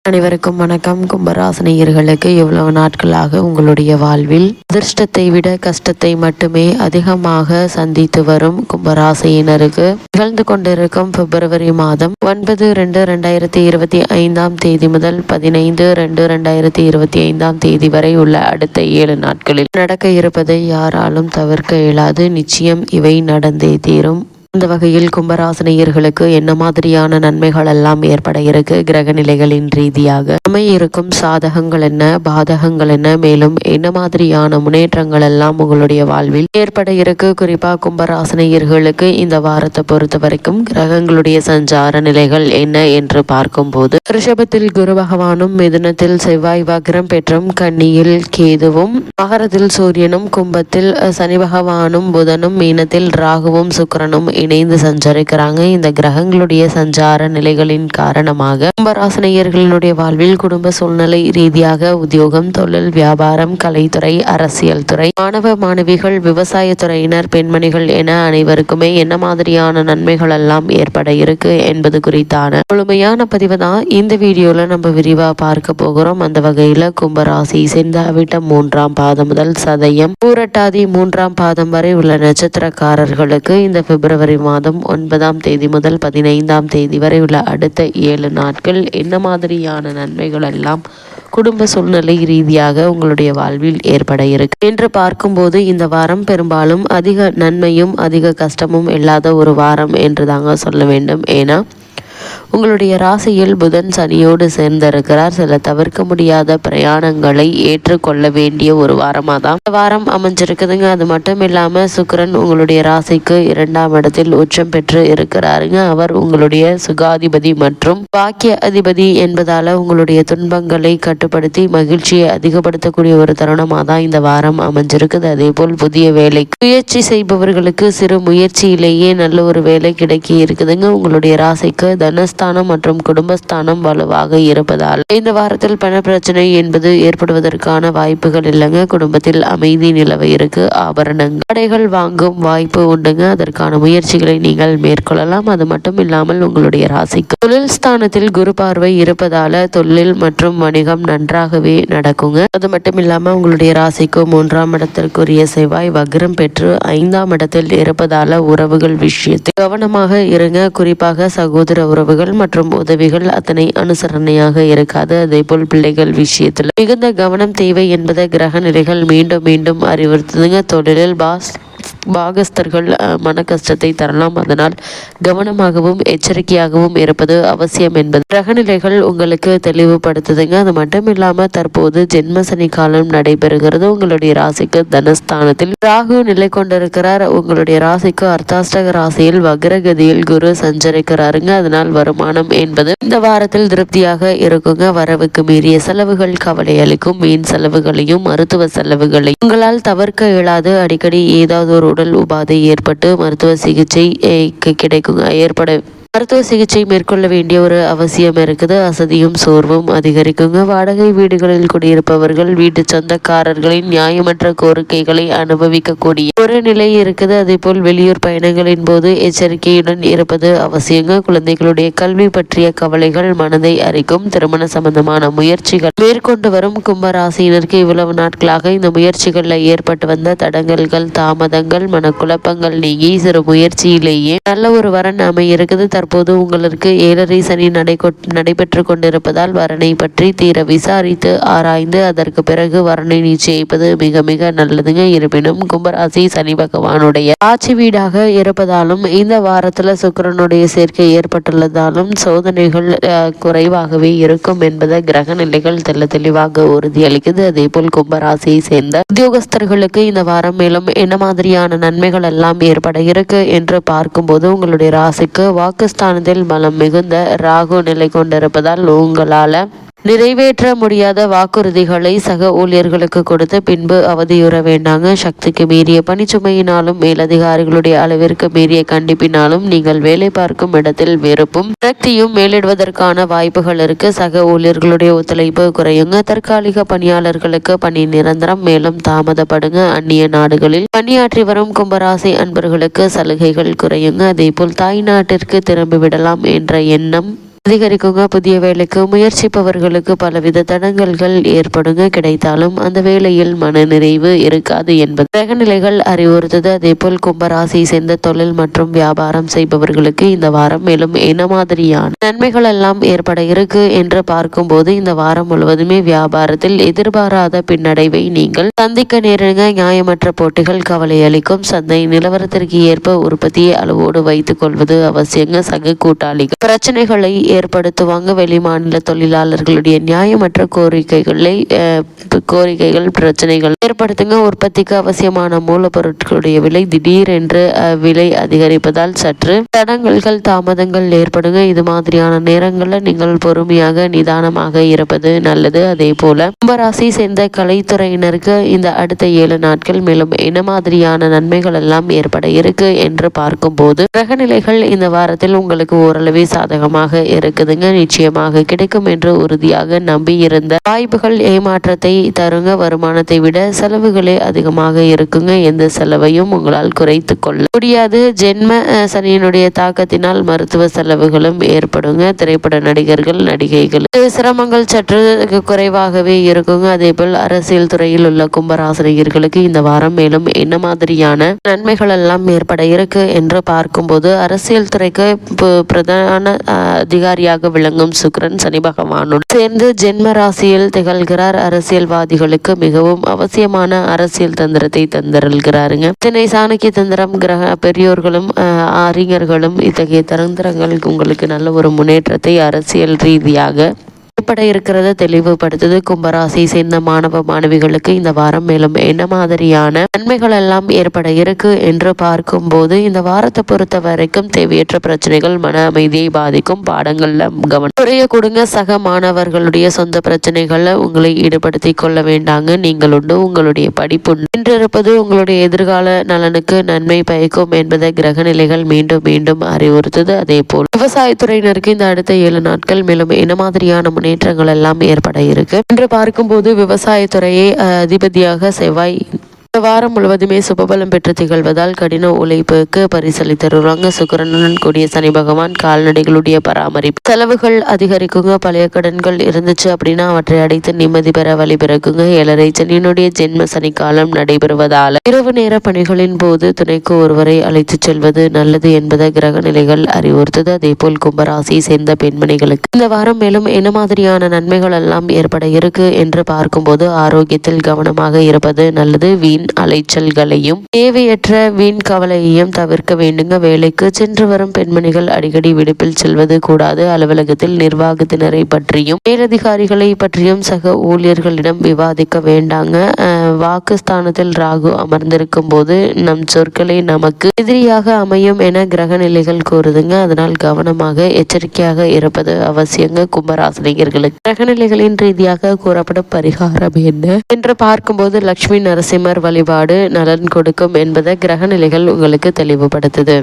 அனைவருக்கும் வணக்கம். கும்பராசினியர்களுக்கு இவ்வளவு நாட்களாக உங்களுடைய வாழ்வில் அதிர்ஷ்டத்தை விட கஷ்டத்தை மட்டுமே அதிகமாக சந்தித்து வரும் கும்பராசியினருக்கு நிகழ்ந்து கொண்டிருக்கும் பிப்ரவரி மாதம் 9/2/2025 முதல் 15/2/2025 வரை உள்ள அடுத்த 7 நாட்களில் நடக்க இருப்பதை யாராலும் தவிர்க்க இயலாது. நிச்சயம் இவை நடந்தே தீரும். இந்த வகையில் கும்பராசினியர்களுக்கு என்ன மாதிரியான நன்மைகள் எல்லாம் ஏற்பட இருக்கு, கிரக நிலைகளின் ரீதியாக இருக்கும் சாதகங்கள் என்ன, பாதகங்கள் என்ன, மேலும் என்ன மாதிரியான முன்னேற்றங்கள் எல்லாம் உங்களுடைய வாழ்வில் ஏற்பட இருக்கு. குறிப்பா கும்பராசினியர்களுக்கு இந்த வாரத்தை பொறுத்த வரைக்கும் கிரகங்களுடைய சஞ்சார நிலைகள் என்ன என்று பார்க்கும் போது, ரிஷபத்தில் குரு பகவானும், மிதுனத்தில் செவ்வாய் வக்ரம் பெற்றும், கன்னியில் கேதுவும், மகரத்தில் சூரியனும், கும்பத்தில் சனி பகவானும், புதனும், மீனத்தில் ராகுவும் சுக்கிரனும் இணைந்து சஞ்சரிக்கிறாங்க. இந்த கிரகங்களுடைய சஞ்சார நிலைகளின் காரணமாக கும்பராசினியர்களுடைய வாழ்வில் குடும்ப சூழ்நிலை ரீதியாக உத்தியோகம், தொழில், வியாபாரம், கலைத்துறை, அரசியல் துறை, மாணவ மாணவிகள், விவசாய துறையினர், பெண்மணிகள் என அனைவருக்குமே என்ன மாதிரியான நன்மைகள் எல்லாம் ஏற்பட இருக்கு என்பது குறித்தான முழுமையான பதிவு தான் இந்த வீடியோல நம்ம விரிவா பார்க்க போகிறோம். அந்த வகையில கும்பராசி சேர்ந்த அவிட்டம் 3ஆம் பாதம் முதல் சதயம், பூரட்டாதி 3ஆம் பாதம் வரை உள்ள நட்சத்திரக்காரர்களுக்கு இந்த பிப்ரவரி மாதம் 9ஆம் தேதி முதல் 15ஆம் தேதி வரை உள்ள அடுத்த 7 நாட்கள் என்ன மாதிரியான நன்மைகள் எல்லாம் குடும்ப சூழ்நிலை ரீதியாக உங்களுடைய வாழ்வில் ஏற்பட இருக்கு என்று பார்க்கும்போது, இந்த வாரம் பெரும்பாலும் அதிக நன்மையும் அதிக கஷ்டமும் இல்லாத ஒரு வாரம் என்று தாங்க சொல்ல வேண்டும். ஏன்னா உங்களுடைய ராசியில் புதன் சனியோடு சேர்ந்திருக்கிறார். சில தவிர்க்க முடியாத பிரயாணங்களை ஏற்றுக்கொள்ள வேண்டிய ஒரு வாரமாக தான் இந்த வாரம் அமைஞ்சிருக்குதுங்க. அது மட்டும் இல்லாம சுக்கிரன் உங்களுடைய ராசிக்கு 2ஆம் இடத்தில் உச்சம் பெற்று இருக்கிறாருங்க. அவர் உங்களுடைய சுகாதிபதி மற்றும் பாக்கிய அதிபதி என்பதால உங்களுடைய துன்பங்களை கட்டுப்படுத்தி மகிழ்ச்சியை அதிகப்படுத்தக்கூடிய ஒரு தருணமாக தான் இந்த வாரம் அமைஞ்சிருக்குது. அதே போல் புதிய வேலை முயற்சி செய்பவர்களுக்கு சிறு முயற்சியிலேயே நல்ல ஒரு வேலை கிடைக்க இருக்குதுங்க. உங்களுடைய ராசிக்கு தனஸ்தானம் மற்றும் குடும்பஸ்தானம் வலுவாக இருப்பதால் இந்த வாரத்தில் பண பிரச்சனை என்பது ஏற்படுவதற்கான வாய்ப்புகள் இல்லைங்க. குடும்பத்தில் அமைதி நிலவ இருக்கு. ஆபரணங்கள், கடைகள் வாங்கும் வாய்ப்பு உண்டுங்க. அதற்கான முயற்சிகளை நீங்கள் மேற்கொள்ளலாம். அது மட்டும் இல்லாமல் உங்களுடைய ராசிக்கு தொழில் ஸ்தானத்தில் குரு பார்வை இருப்பதால தொழில் மற்றும் வணிகம் நன்றாகவே நடக்குங்க. அது மட்டும் இல்லாம உங்களுடைய ராசிக்கு 3ஆம் இடத்திற்குரிய செவ்வாய் வக்ரம் பெற்று 5ஆம் இடத்தில் இருப்பதால உறவுகள் விஷயத்தில் கவனமாக இருங்க. குறிப்பாக சகோதர உறவுகள் மற்றும் உதவிகள் அத்தனை அனுசரணையாக இருக்காது. அதே போல் பிள்ளைகள் விஷயத்தில் மிகுந்த கவனம் தேவை என்பதை கிரக நிலைகள் மீண்டும் மீண்டும் அறிவுறுத்துதுங்க. தொழிலில் பாகஸ்தர்கள் மன கஷ்டத்தை தரலாம். அதனால் கவனமாகவும் எச்சரிக்கையாகவும் இருப்பது அவசியம் என்பது கிரகநிலைகள் உங்களுக்கு தெளிவுபடுத்துதுங்க. அது மட்டும் இல்லாம தற்போது ஜென்ம சனி காலம் நடைபெறுகிறது. உங்களுடைய ராசிக்கு தனஸ்தானத்தில் ராகு நிலை கொண்டிருக்கிறார். உங்களுடைய ராசிக்கு அர்த்தாஷ்டக ராசியில் வக்ரகதியில் குரு சஞ்சரிக்கிறாருங்க. அதனால் வருமானம் என்பது இந்த வாரத்தில் திருப்தியாக இருக்குங்க. வரவுக்கு மீறிய செலவுகள் கவலை அளிக்கும். மீன் செலவுகளையும் மருத்துவ செலவுகளையும் உங்களால் தவிர்க்க இயலாது. அடிக்கடி ஏதாவது ஒரு உடல் உபாதை ஏற்பட்டு மருத்துவ சிகிச்சை மருத்துவ சிகிச்சை மேற்கொள்ள வேண்டிய ஒரு அவசியம் இருக்குது. அசதியும் சோர்வும் அதிகரிக்குங்க. வாடகை வீடுகளில் குடியிருப்பவர்கள் வீட்டு சொந்தக்காரர்களின் நியாயமற்ற கோரிக்கைகளை அனுபவிக்கக்கூடிய ஒரு நிலை இருக்குது. அதே போல் வெளியூர் பயணங்களின் போது எச்சரிக்கையுடன் இருப்பது அவசியங்க. குழந்தைகளுடைய கல்வி பற்றிய கவலைகள் மனதை அரிக்கும். திருமண சம்பந்தமான முயற்சிகள் மேற்கொண்டு வரும் கும்பராசியினருக்கு இவ்வளவு நாட்களாக இந்த முயற்சிகளில் ஏற்பட்டு வந்த தடங்கல்கள், தாமதங்கள், மனக்குழப்பங்கள் நீங்கி சிறு முயற்சியிலேயே நல்ல ஒரு வரன் அமையிருக்குது. தற்போது உங்களுக்கு 7.5 சனி நடைபெற்று கொண்டிருப்பதால் வரனை பற்றி தீர விசாரித்து ஆராய்ந்து அதற்கு பிறகு வரனை நிச்சயிப்பது மிக மிக நல்லதுங்க. இருப்பினும் கும்பராசி சனி பகவானுடைய ஆட்சி வீடாக இருப்பதாலும் இந்த வாரத்துல சுக்கிரனுடைய சேர்க்கை ஏற்பட்டுள்ளதாலும் சோதனைகள் குறைவாகவே இருக்கும் என்பதை கிரக நிலைகள் தெளிவாக உறுதியளிக்குது. அதே போல் கும்பராசியை சேர்ந்த உத்தியோகஸ்தர்களுக்கு இந்த வாரம் மேலும் என்ன மாதிரியான நன்மைகள் எல்லாம் ஏற்பட இருக்கு என்று பார்க்கும்போது, உங்களுடைய ராசிக்கு வாக்குஸ்தானத்தில் பலம் மிகுந்த ராகு நிலை கொண்டிருப்பதால் உங்களால நிறைவேற்ற முடியாத வாக்குறுதிகளை சக ஊழியர்களுக்கு கொடுத்து பின்பு அவதியுற வேண்டாங்க. சக்திக்கு மீறிய பணிச்சுமையினாலும் மேலதிகாரிகளுடைய அளவிற்கு மீறிய கண்டிப்பினாலும் நீங்கள் வேலை பார்க்கும் இடத்தில் வெறுப்பும் விரக்தியும் மேலிடுவதற்கான வாய்ப்புகள் இருக்கு. சக ஊழியர்களுடைய ஒத்துழைப்பு குறையுங்க. தற்காலிக பணியாளர்களுக்கு பணி நிரந்தரம் மேலும் தாமதப்படுங்க. அந்நிய நாடுகளில் பணியாற்றி வரும் கும்பராசி அன்பர்களுக்கு சலுகைகள் குறையுங்க. அதே போல் தாய் நாட்டிற்கு திரும்பிவிடலாம் என்ற எண்ணம் அதிகரிக்குங்க. புதிய வேலைக்கு முயற்சிப்பவர்களுக்கு பலவித தடங்கல்கள் ஏற்படுங்க. கிடைத்தாலும் அந்த வேலையில் மனநிறைவு இருக்காது என்பது கிரகநிலைகள் அறிவுறுத்தது. அதே போல் கும்பராசியை சேர்ந்த தொழில் மற்றும் வியாபாரம் செய்பவர்களுக்கு இந்த வாரம் மேலும் என்ன மாதிரியான நன்மைகள் எல்லாம் ஏற்பட இருக்கு என்று பார்க்கும்போது இந்த வாரம் முழுவதுமே வியாபாரத்தில் எதிர்பாராத பின்னடைவை நீங்கள் சந்திக்க நேருங்க. நியாயமற்ற போட்டிகள் கவலை அளிக்கும். சந்தை நிலவரத்திற்கு ஏற்ப உற்பத்தியை அளவோடு வைத்துக் கொள்வது அவசியங்க. சக கூட்டாளிகள் பிரச்சனைகளை ஏற்படுத்துவாங்க. வெளிமாநில தொழிலாளர்களுடைய நியாயமற்ற கோரிக்கைகள் பிரச்சனைகள் ஏற்படுத்துங்க. உற்பத்திக்கு அவசியமான மூலப்பொருட்களுடைய விலை திடீரென்று விலை அதிகரிப்பதால் சற்று தடங்கல்கள் தாமதங்கள் ஏற்படுங்க. இது மாதிரியான நேரங்களில் நீங்கள் பொறுமையாக நிதானமாக இருப்பது நல்லது. அதே போல கும்பராசி சேர்ந்த கலைத்துறையினருக்கு இந்த அடுத்த 7 நாட்கள் மேலும் என்ன மாதிரியான நன்மைகள் எல்லாம் ஏற்பட இருக்கு என்று பார்க்கும்போது கிரகநிலைகள் இந்த வாரத்தில் உங்களுக்கு ஓரளவே சாதகமாக இருக்குதுங்க. நிச்சயமாக கிடைக்கும் என்று உறுதியாக நம்பி இருந்த வாய்ப்புகள் ஏமாற்றத்தை தருங்க. வருமானத்தை விட செலவுகளே அதிகமாக இருக்குங்க. எந்த செலவையும் உங்களால் குறைத்து கொள்ள முடியாது. ஜென்ம சனியினுடைய தாக்கத்தினால் மருத்துவ செலவுகளும் ஏற்படுங்க. திரைப்பட நடிகர்கள் நடிகைகள் சிரமங்கள் சற்று குறைவாகவே இருக்குங்க. அதே போல் அரசியல் துறையில் உள்ள கும்பராசிரியர்களுக்கு இந்த வாரம் மேலும் என்ன மாதிரியான நன்மைகள் எல்லாம் ஏற்பட இருக்கு என்று பார்க்கும்போது அரசியல் துறைக்கு பிரதான அதிகாரியாக விளங்கும் சுக்கிரன் சனி பகவானுடன் சேர்ந்து ஜென்ம ராசியில் திகழ்கிறார். அரசியல்வாதிகளுக்கு மிகவும் அவசியமான அரசியல் தந்திரத்தை தந்திருக்கிறாருங்க. சென்னை சாணக்கிய தந்திரம் கிரக பெரியோர்களும் அறிஞர்களும் இத்தகைய தந்திரங்கள் உங்களுக்கு நல்ல ஒரு முன்னேற்றத்தை அரசியல் ரீதியாக ஏற்பட இருக்கிறத தெளிவுபடுத்துது. கும்பராசி சேர்ந்த மாணவ மாணவிகளுக்கு இந்த வாரம் மேலும் என்ன மாதிரியான நன்மைகள் எல்லாம் ஏற்பட இருக்கு என்று பார்க்கும்போது இந்த வாரத்தை பொறுத்த வரைக்கும் தேவையற்ற பிரச்சனைகள் மன அமைதியை பாதிக்கும். பாடங்கள்ல கவனம் குறைய கொடுங்க. சக மாணவர்களுடைய சொந்த பிரச்சனைகள்ல உங்களை ஈடுபடுத்தி கொள்ள வேண்டாங்க. நீங்கள் உண்டு உங்களுடைய படிப்பு நின்றிருப்பது உங்களுடைய எதிர்கால நலனுக்கு நன்மை பயக்கும் என்பதை கிரகநிலைகள் மீண்டும் மீண்டும் அறிவுறுத்துது. அதே போல் விவசாயத்துறையினருக்கு இந்த அடுத்த 7 நாட்கள் மேலும் என்ன மாதிரியான முன்னேற்றங்கள் எல்லாம் ஏற்பட இருக்கு என்று பார்க்கும்போது விவசாயத்துறையை அதிபதியாக செவ்வாய் வாரம் முழுவதுமே சுபபலம் பெற்று திகழ்வதால் கடின உழைப்புக்கு பரிசளித்தருவாங்க. சுக்கிரனுடன் கூடிய சனி பகவான் கால்நடைகளுடைய பராமரிப்பு செலவுகள் அதிகரிக்குங்க. பழைய கடன்கள் இருந்துச்சு அப்படின்னா அவற்றை அடைத்து நிம்மதி பெற வழி பிறக்குங்க. 7.5 சனியினுடைய ஜென்ம சனி காலம் நடைபெறுவதால இரவு நேர பணிகளின் போது துணைக்கு ஒருவரை அழைத்து செல்வது நல்லது என்பதை கிரக நிலைகள் அறிவுறுத்தது. அதே போல் கும்பராசியை சேர்ந்த பெண்மணிகளுக்கு இந்த வாரம் மேலும் என்ன மாதிரியான நன்மைகள் எல்லாம் ஏற்பட இருக்கு என்று பார்க்கும்போது ஆரோக்கியத்தில் கவனமாக இருப்பது நல்லது. வீண் அலைச்சல்களையும் தேவையற்ற வீண் கவலையையும் தவிர்க்க வேண்டுங்க. வேலைக்கு சென்று வரும் பெண்மணிகள் அடிக்கடி விடுப்பில் செல்வது கூடாது. அலுவலகத்தில் நிர்வாகத்தினரை பற்றியும் மேலதிகாரிகளை பற்றியும் சக ஊழியர்களிடம் விவாதிக்க வேண்டாங்க. வாக்குஸ்தானத்தில் ராகு அமர்ந்திருக்கும் போது நம் சொற்களை நமக்கு எதிரியாக அமையும் என கிரக நிலைகள் கூறுதுங்க. அதனால் கவனமாக எச்சரிக்கையாக இருப்பது அவசியங்க. கும்பராசினியர்களுக்கு கிரகநிலைகளின் ரீதியாக கூறப்படும் பரிகாரம் என்ன என்று பார்க்கும்போது லட்சுமி நரசிம்மர் வழிபாடு நலன் கொடுக்கும் என்பதை கிரக நிலைகள் உங்களுக்கு தெளிவுபடுத்துது.